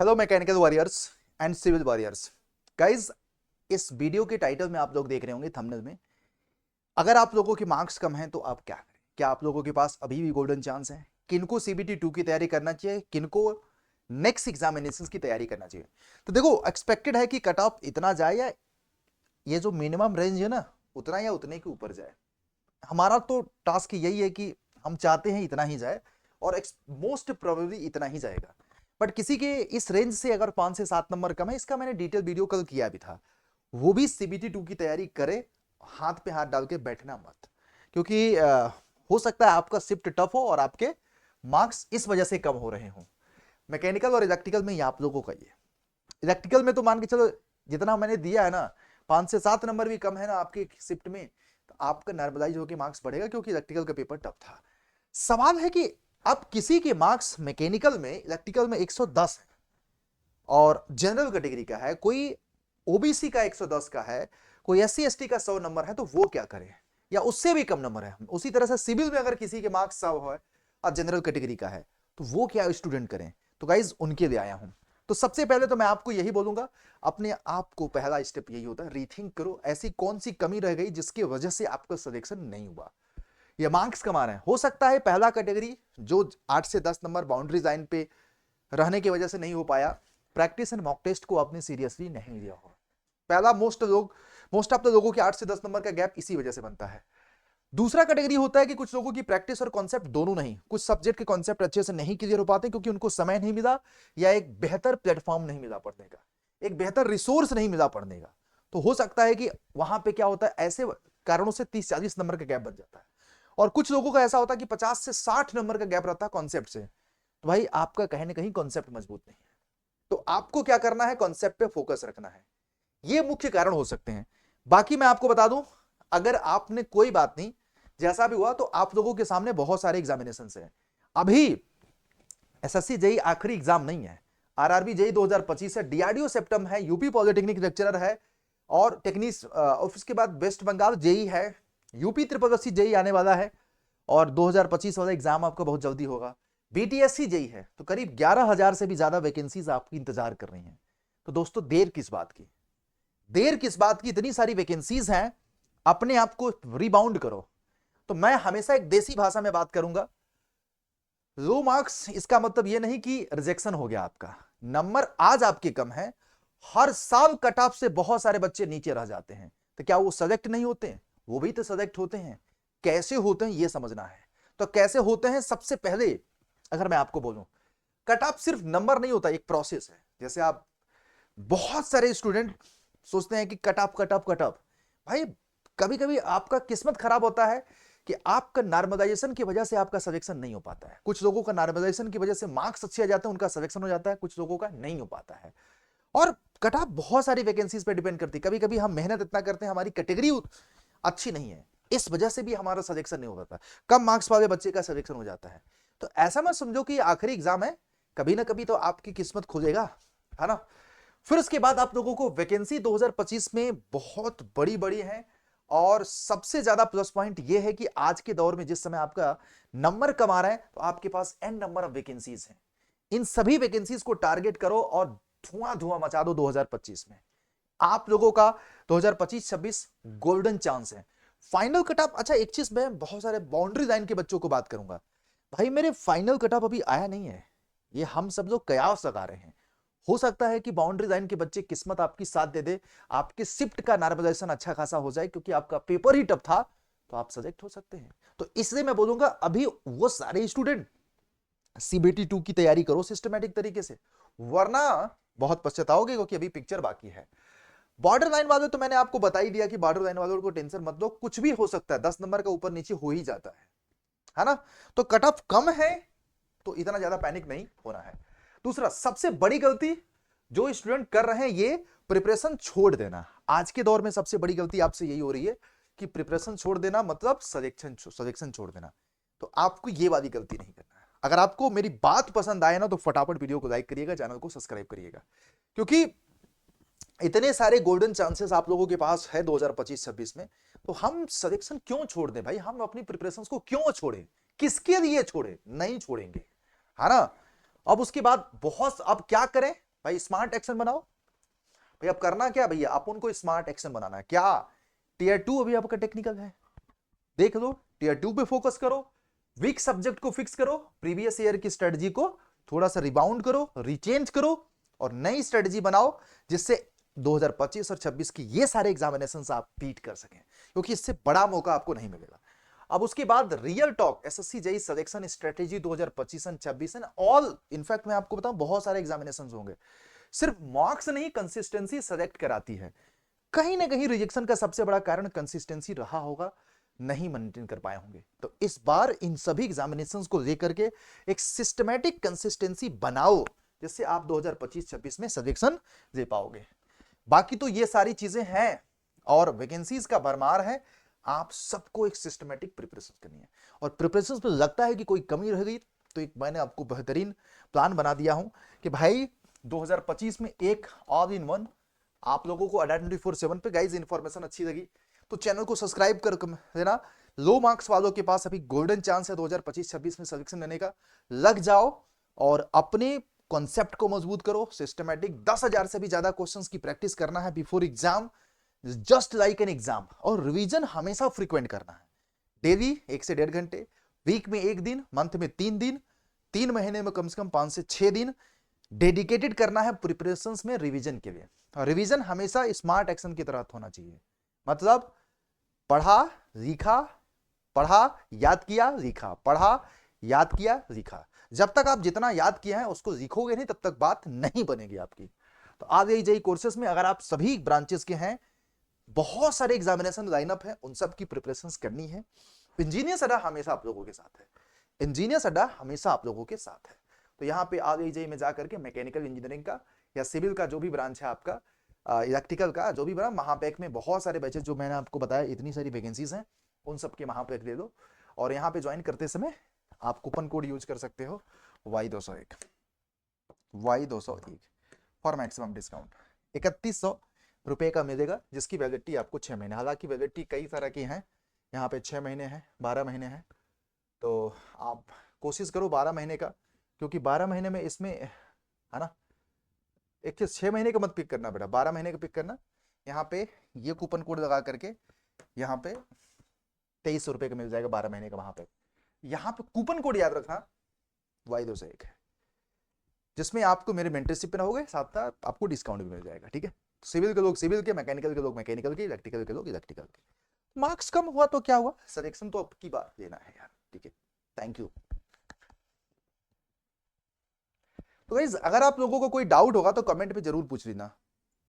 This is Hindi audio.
Hello mechanical warriors and civil warriors. Guys, इस वीडियो के टाइटल में आप लोग देख रहे होंगे थंबनेल में, अगर आप लोगों के मार्क्स कम हैं तो आप क्या करें। क्या आप लोगों के पास अभी भी गोल्डन चांस है? किनको सीबीटी 2 की तैयारी करना चाहिए, किनको नेक्स्ट एग्जामिनेशंस की तैयारी करना चाहिए? तो देखो, एक्सपेक्टेड है कि कट ऑफ इतना जाए, या ये जो मिनिमम रेंज है ना, उतना या उतने के ऊपर जाए। हमारा तो टास्क यही है कि हम चाहते हैं इतना ही जाए, और मोस्ट प्रोबेबली इतना ही जाएगा। बट किसी के इस रेंज से अगर 5 से 7 नंबर कम है, इसका मैंने डिटेल वीडियो कल किया भी था, वो भी सीबीटी 2 की तैयारी करे। हाथ पे हाथ डाल के बैठना मत, क्योंकि हो सकता है आपका शिफ्ट टफ हो और आपके मार्क्स इस वजह से कम हो रहे हों। मैकेनिकल और इलेक्ट्रिकल में ये आप लोगों का, ये इलेक्ट्रिकल में तो मान के चलो जितना मैंने दिया है ना, 5 से 7 नंबर भी कम है ना आपके शिफ्ट में, तो आपका नॉर्मलाइज होकर मार्क्स बढ़ेगा, क्योंकि इलेक्ट्रिकल का पेपर टफ था। सवाल है कि अब किसी के मार्क्स मैकेनिकल में, इलेक्ट्रिकल में 110 है और जनरल कैटेगरी का है, कोई ओबीसी का 110 का है, कोई एससी एसटी का 100 नंबर है, तो वो क्या करे? या उससे भी कम नंबर है। उसी तरह से सिविल में अगर किसी के मार्क्स 100 है और जनरल कैटेगरी का है, तो वो क्या स्टूडेंट करें? तो गाइज, उनके लिए आया हूं। तो सबसे पहले तो मैं आपको यही बोलूंगा, अपने आप को पहला स्टेप यही होता है, रीथिंक करो। ऐसी कौन सी कमी रह गई जिसकी वजह से आपका सिलेक्शन नहीं हुआ? ये मार्क्स कमा रहे हैं, हो सकता है पहला कैटेगरी जो 8 से 10 नंबर बाउंड्री लाइन पे रहने की वजह से नहीं हो पाया, प्रैक्टिस एंड मॉक टेस्ट को आपने सीरियसली नहीं लिया हो। पहला मोस्ट ऑफ द लोगों के 8 से 10 नंबर का गैप इसी वजह से बनता है। दूसरा कैटेगरी होता है कि कुछ लोगों की प्रैक्टिस और कॉन्सेप्ट दोनों नहीं, कुछ सब्जेक्ट के कॉन्सेप्ट अच्छे से नहीं क्लियर हो पाते क्योंकि उनको समय नहीं मिला, या एक बेहतर प्लेटफॉर्म नहीं मिला पढ़ने का, एक बेहतर रिसोर्स नहीं मिला पढ़ने का। तो हो सकता है कि वहां पे क्या होता है, ऐसे कारणों से 30-40 नंबर का गैप बन जाता है। और कुछ लोगों का ऐसा होता है कि 50 से 60 नंबर का गैप रहता है कॉन्सेप्ट से। तो भाई, आपका कहीं ना कहीं कॉन्सेप्ट मजबूत नहीं है। तो आपको क्या करना है, कॉन्सेप्ट पे फोकस रखना है। ये मुख्य कारण हो सकते हैं। बाकी मैं आपको बता दूं, अगर आपने, कोई बात नहीं, जैसा भी हुआ, तो आप लोगों के सामने बहुत सारे एग्जामिनेशन है अभी। एसएससी जेई आखिरी एग्जाम नहीं है। आरआरबी जेई 2025 है, डीआरडीओ सेप्टम है, यूपी पॉलिटेक्निक लेक्चरर है, और टेक्निक ऑफिस के बाद वेस्ट बंगाल जेई है, यूपी त्रिपदर्शी जेई आने वाला है, और 2025 वाला एग्जाम आपका बहुत जल्दी होगा। बीटीएससी जेई है, तो करीब 11,000 से भी ज्यादा वैकेंसीज आपकी इंतजार कर रही हैं। तो दोस्तों, देर किस बात की? देर किस बात की? इतनी सारी वैकेंसीज हैं, अपने आप को रिबाउंड करो। तो मैं हमेशा एक देसी भाषा में बात करूंगा, लो मार्क्स इसका मतलब यह नहीं कि रिजेक्शन हो गया आपका। नंबर आज आपके कम है, हर साल कट ऑफ से बहुत सारे बच्चे नीचे रह जाते हैं, तो क्या वो सेलेक्ट नहीं होते हैं? वो भी तो सेलेक्ट होते हैं। कैसे होते हैं, ये समझना है। तो कैसे होते हैं, सबसे पहले अगर मैं आपको बोलूं, कट ऑफ सिर्फ नंबर नहीं होता, एक प्रोसेस है। जैसे आप, बहुत सारे स्टूडेंट सोचते हैं कि cut off cut off cut off. भाई, कभी कभी आपका किस्मत खराब होता है कि आपका नॉर्मलाइजेशन की वजह से आपका सिलेक्शन नहीं हो पाता है। कुछ लोगों का नॉर्मलाइजेशन की वजह से मार्क्स अच्छे आ जाते हैं, उनका सिलेक्शन हो जाता है, कुछ लोगों का नहीं हो पाता है। और कट ऑफ बहुत सारी वैकेंसीज पे डिपेंड करती है। कभी कभी हम मेहनत इतना करते हैं, हमारी कैटेगरी अच्छी नहीं है, इस वजह से भी हमारा सिलेक्शन नहीं हो पाता, कम मार्क्स वाले बच्चे का सिलेक्शन हो जाता है। तो ऐसा मत समझो कि आखिरी एग्जाम है, कभी ना कभी तो आपकी किस्मत खुलेगा, है ना। फिर उसके बाद आप लोगों को वैकेंसी 2025 में बहुत बड़ी बड़ी है, और सबसे ज्यादा प्लस पॉइंट यह है कि आज के दौर में जिस समय आपका नंबर कम आ रहा है, तो आपके पास एन नंबर ऑफ वैकेंसीज हैं। इन सभी वैकेंसीज को टारगेट करो और धुआं धुआं मचा दो 2025 में। आप लोगों का 2025-26 गोल्डन चांस है। फाइनल कट ऑफ, अच्छा एक चीज, मैं बहुत सारे बाउंड्री लाइन के बच्चों को बात करूंगा। भाई, मेरे फाइनल कट ऑफ अभी आया नहीं है, ये हम सब लोग कयास लगा रहे हैं। हो सकता है कि बाउंड्री लाइन के बच्चे, किस्मत आपकी साथ दे दे, आपके शिफ्ट का नॉर्मलाइजेशन अच्छा खासा हो जाए, क्योंकि आपका पेपर ही टफ था, तो आप सेलेक्ट हो सकते हैं। तो इसलिए मैं बोलूंगा, अभी वो सारे स्टूडेंट सीबीटी 2 की तैयारी करो सिस्टमेटिक तरीके से, वरना बहुत पछताओगे, क्योंकि अभी पिक्चर बाकी है। बॉर्डर लाइन वालों तो मैंने आपको बता ही दिया कि बॉर्डर लाइन वालों को टेंशन मत लो, कुछ भी हो सकता है, 10 नंबर का ऊपर नीचे हो ही जाता है ना। तो कट ऑफ कम है, तो इतना ज्यादा पैनिक नहीं होना है। दूसरा, सबसे बड़ी गलती जो स्टूडेंट कर रहे हैं, ये प्रिपरेशन छोड़ देना। आज के दौर में सबसे बड़ी गलती आपसे यही हो रही है कि प्रिपरेशन छोड़ देना मतलब सिलेक्शन छोड़ देना। तो आपको ये वाली गलती नहीं करना है। अगर आपको मेरी बात पसंद आए ना, तो फटाफट वीडियो को लाइक करिएगा, चैनल को सब्सक्राइब करिएगा, क्योंकि इतने सारे गोल्डन चांसेस आप लोगों के पास है 2025-26 में। तो हम सिलेक्शन क्यों छोड़ दें भाई? हम अपनी प्रिपरेशंस को क्यों छोड़ें? किसके लिए छोड़ें? नहीं छोड़ेंगे, है ना। अब उसके बाद बहुत, अब क्या करें? भाई स्मार्ट एक्शन बनाओ। भाई अब करना क्या भैया, आप उनको स्मार्ट एक्शन बनाना है क्या। टीयर 2 अभी आपका टेक्निकल है, देख लो टीयर 2 पे फोकस करो, वीक सब्जेक्ट को फिक्स करो, प्रीवियस ईयर की स्ट्रेटजी को थोड़ा सा रिबाउंड करो, रिचेंज करो और नई स्ट्रेटजी बनाओ, जिससे 2025 और 26 की ये सारे एग्जामिनेशन आप बीट कर सकें, क्योंकि इससे बड़ा मौका आपको नहीं मिलेगा। अब उसके बाद real talk SSC JEE selection strategy 2025 and 26 and all, in fact मैं आपको बताऊं बहुत सारे एग्जामिनेशन होंगे। सिर्फ मार्क्स नहीं, कंसिस्टेंसी सेलेक्ट कराती है। कहीं ना कहीं रिजेक्शन का सबसे बड़ा कारण कंसिस्टेंसी रहा होगा, नहीं मेंटेन कर पाए होंगे। तो इस बार इन सभी एग्जामिनेशंस को लेकर के एक सिस्टमैटिक कंसिस्टेंसी बनाओ, जिससे आप 2025-26 में सिलेक्शन दे पाओगे। बाकी तो ये सारी चीजें हैं और वैकेंसीज का भरमार है, आप सबको एक सिस्टमैटिक प्रिपरेशन करनी है। और प्रिपरेशन में लगता है कि कोई कमी रह गई, तो एक मैंने आपको बेहतरीन प्लान बना दिया हूं कि भाई 2025 में एक ऑल इन वन आप लोगों को अड्डा 24/7 पे गाइज इंफॉर्मेशन अच्छी लगी तो चैनल को सब्सक्राइब कर देना। लो मार्क्स वालों के पास अभी गोल्डन चांस है 2025-26 में सिलेक्शन लेने का, लग जाओ और अपने कॉन्सेप्ट को मजबूत करो। सिस्टमैटिक 10,000 से भी ज्यादा क्वेश्चंस की प्रैक्टिस करना है before exam, just like an exam. और रिवीजन हमेशा फ्रीक्वेंट करना है, डेली 1 से 1.5 घंटे, वीक में 1 दिन, मंथ में 3 दिन, 3 महीने में कम से कम 5 से 6 दिन डेडिकेटेड करना है प्रिपरेशंस में रिवीजन के लिए। और रिवीजन हमेशा स्मार्ट एक्शन की तरह होना चाहिए, मतलब पढ़ा लिखा, पढ़ा याद किया लिखा, पढ़ा याद किया लिखा। जब तक आप जितना याद किया है उसको लिखोगे नहीं, तब तक बात नहीं बनेगी आपकी। तो आज जेईई कोर्सेज में अगर आप सभी ब्रांचेस के हैं, बहुत सारे एग्जामिनेशन लाइनअप है, उन सब की प्रिपरेशंस करनी है। इंजीनियर्स अड्डा हमेशा आप लोगों के साथ है, इंजीनियर्स अड्डा हमेशा आप लोगों के साथ है। तो यहाँ पे आज जेईई में जाकर के मैकेनिकल इंजीनियरिंग का या सिविल का जो भी ब्रांच है आपका, इलेक्ट्रिकल का जो भी ब्रांच, महापैक में बहुत सारे बैचेस जो मैंने आपको बताया, इतनी सारी वैकेंसीज हैं, उन सब के महापैक दे दो। और यहाँ पे ज्वाइन करते समय आप कूपन कोड यूज कर सकते हो Y201 फॉर मैक्सिमम डिस्काउंट 3100 रुपए का मिलेगा, जिसकी वैलिडिटी आपको 6 महीने। हालांकि वैलिडिटी कई तरह की हैं, यहाँ पे 6 महीने हैं, 12 महीने हैं, तो आप कोशिश करो 12 महीने का, क्योंकि 12 महीने में इसमें है ना, एक 6 महीने का मत पिक करना बेटा, 12 महीने का पिक करना। यहाँ पे ये कूपन कोड लगा करके यहाँ पे 2300 रुपए का मिल जाएगा 12 महीने का। वहां पे यहाँ पे कूपन कोड याद रखना Y201 है, जिसमें आपको मेरे मेंटरशिप पे ना होगा, साथ साथ आपको डिस्काउंट भी मिल जाएगा। ठीक है, सिविल के लोग सिविल के, मैकेनिकल के लोग मैकेनिकल के, इलेक्ट्रिकल के लोग इलेक्ट्रिकल के। मार्क्स कम हुआ तो क्या हुआ, सिलेक्शन तो आपकी बात लेना है यार। ठीक है, थैंक यू। तो गाइस अगर आप लोगों को कोई डाउट होगा तो कमेंट पे जरूर पूछ लेना।